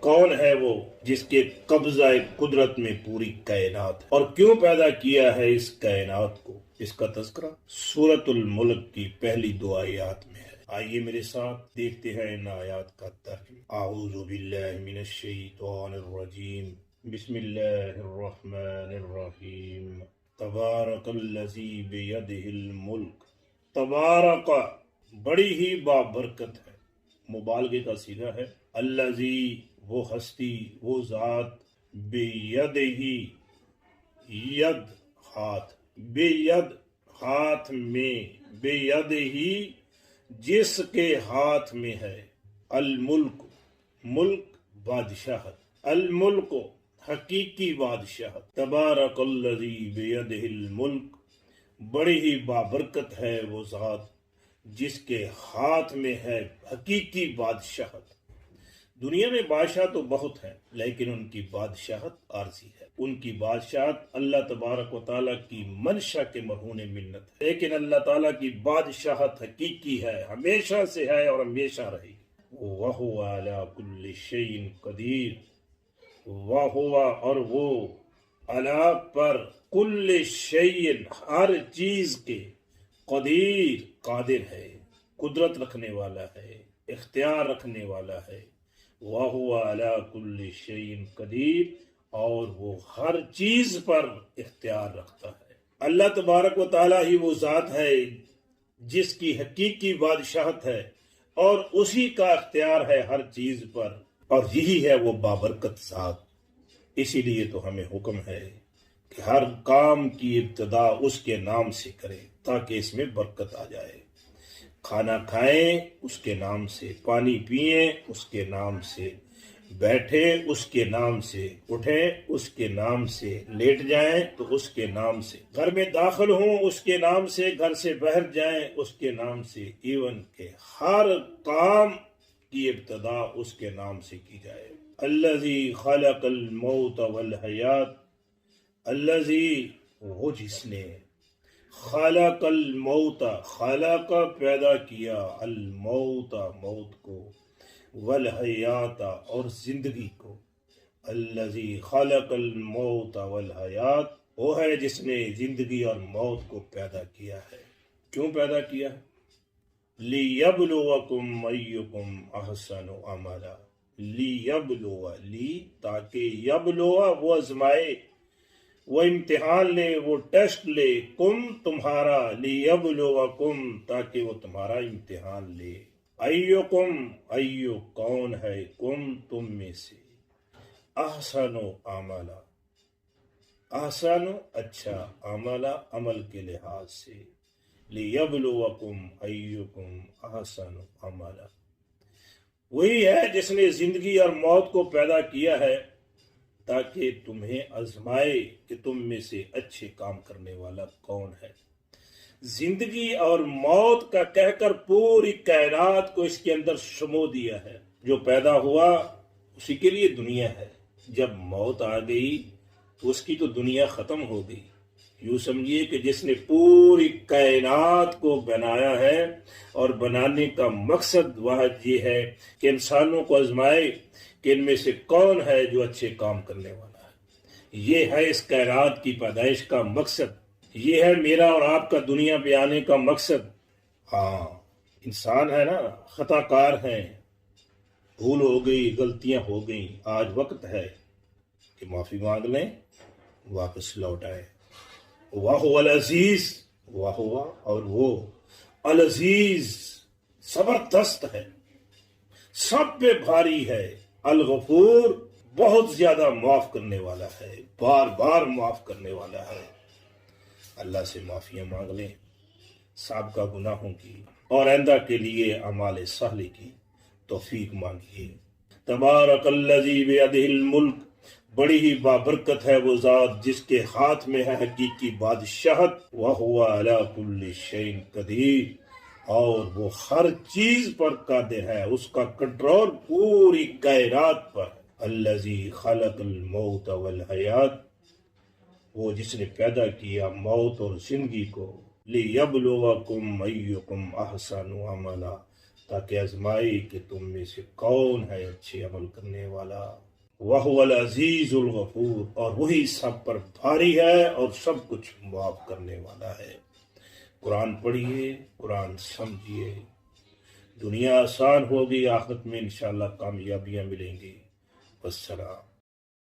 کون ہے وہ جس کے قبضہ قدرت میں پوری کائنات ہے، اور کیوں پیدا کیا ہے اس کائنات کو، اس کا تذکرہ سورۃ الملک کی پہلی 2 آیات میں ہے۔ آئیے میرے ساتھ دیکھتے ہیں ان آیات کا ترجمہ۔ اعوذ باللہ من الشیطان الرجیم، بسم اللہ الرحمن الرحیم۔ تبارک الذی بیدہ الملک، تبارک بڑی ہی بابرکت ہے، مبالغے کا صیغہ ہے، الذی وہ ہستی، وہ ذات، بیدہ ید ہاتھ، بید ہاتھ میں، بید ہی جس کے ہاتھ میں ہے، الملک ملک بادشاہت، الملک حقیقی بادشاہت، تبارک الذی بیدہ الملک بڑی ہی بابرکت ہے وہ ذات جس کے ہاتھ میں ہے حقیقی بادشاہت۔ دنیا میں بادشاہ تو بہت ہیں لیکن ان کی بادشاہت عارضی ہے، ان کی بادشاہت اللہ تبارک و تعالیٰ کی منشا کے مرہون منت ہے، لیکن اللہ تعالیٰ کی بادشاہت حقیقی ہے، ہمیشہ سے ہے اور ہمیشہ رہے گی۔ وَهُوَ عَلَى كُلِّ شَيْءٍ قَدِيرٌ، وَهُوَ اور وہ، عَلَى پر، کل شیء ہر چیز کے، قدیر قادر ہے، قدرت رکھنے والا ہے، اختیار رکھنے والا ہے۔ وَهُوَ عَلَى كُلِّ شَيْءٍ قَدِيرٌ، اور وہ ہر چیز پر اختیار رکھتا ہے۔ اللہ تبارک و تعالیٰ ہی وہ ذات ہے جس کی حقیقی بادشاہت ہے اور اسی کا اختیار ہے ہر چیز پر، اور یہی ہے وہ بابرکت ذات۔ اسی لیے تو ہمیں حکم ہے کہ ہر کام کی ابتدا اس کے نام سے کریں تاکہ اس میں برکت آ جائے۔ کھانا کھائیں اس کے نام سے، پانی پئیں اس کے نام سے، بیٹھیں اس کے نام سے، اٹھیں اس کے نام سے، لیٹ جائیں تو اس کے نام سے، گھر میں داخل ہوں اس کے نام سے، گھر سے باہر جائیں اس کے نام سے، ایون کہ ہر کام کی ابتدا اس کے نام سے کی جائے۔ الذی خلق الموت والحیات، الذی وہ جس نے، خلق الموت خلق پیدا کیا، الموت موت کو، والحیات اور زندگی کو، الذی خلق الموت والحیات وہ ہے جس نے زندگی اور موت کو پیدا کیا ہے۔ کیوں پیدا کیا ہے؟ لیبلوکم ایکم احسن عملا، لیبلو لی تاکہ یبلو وہ آزمائے، وہ امتحان لے، وہ ٹیسٹ لے، کم تمہارا، لیبلوکم تاکہ وہ تمہارا امتحان لے، ایکم ایو کون ہے، کم تم میں سے، احسن عملا، احسن اچھا، عملا عمل کے لحاظ سے، لیبلوکم ایکم احسن عملا، وہی ہے جس نے زندگی اور موت کو پیدا کیا ہے تاکہ تمہیں آزمائے کہ تم میں سے اچھے کام کرنے والا کون ہے۔ زندگی اور موت کا کہہ کر پوری کائنات کو اس کے اندر شمو دیا ہے۔ جو پیدا ہوا اسی کے لیے دنیا ہے، جب موت آ گئی تو اس کی تو دنیا ختم ہو گئی۔ یوں سمجھیے کہ جس نے پوری کائنات کو بنایا ہے اور بنانے کا مقصد واحد یہ ہے کہ انسانوں کو آزمائے کہ ان میں سے کون ہے جو اچھے کام کرنے والا ہے۔ یہ ہے اس کائنات کی پیدائش کا مقصد، یہ ہے میرا اور آپ کا دنیا پہ آنے کا مقصد۔ ہاں انسان ہے نا، خطا کار ہیں، بھول ہو گئی، غلطیاں ہو گئیں، آج وقت ہے کہ معافی مانگ لیں، واپس لوٹ آئے۔ واہ العزیز، واہ اور وہ العزیز زبردست ہے، سب پہ بھاری ہے، الغفور بہت زیادہ معاف کرنے والا ہے، بار بار معاف کرنے والا ہے۔ اللہ سے معافیاں مانگ لیں سابقہ گناہوں کی اور آئندہ کے لیے اعمال صالح کی توفیق مانگیے۔ تبارک الذی بیدہ الملک، بڑی ہی بابرکت ہے وہ ذات جس کے ہاتھ میں ہے حقیقی بادشاہت، وَهُوَ عَلَى كُلِّ شَيْءٍ قَدِيرٌ، اور وہ ہر چیز پر قادر ہے، اس کا کنٹرول پوری کائنات پر۔ الذی خلق الموت والحیات، وہ جس نے پیدا کیا موت اور زندگی کو، لیبلوکم ایکم احسن عملا، تاکہ آزمائے کہ تم میں سے کون ہے اچھے عمل کرنے والا۔ وَهُوَ الْعَزِيزُ الْغَفُورُ، اور وہی سب پر بھاری ہے اور سب کچھ معاف کرنے والا ہے۔ قرآن پڑھیے، قرآن سمجھیے، دنیا آسان ہوگی، آخرت میں انشاءاللہ کامیابیاں ملیں گی۔ والسلام۔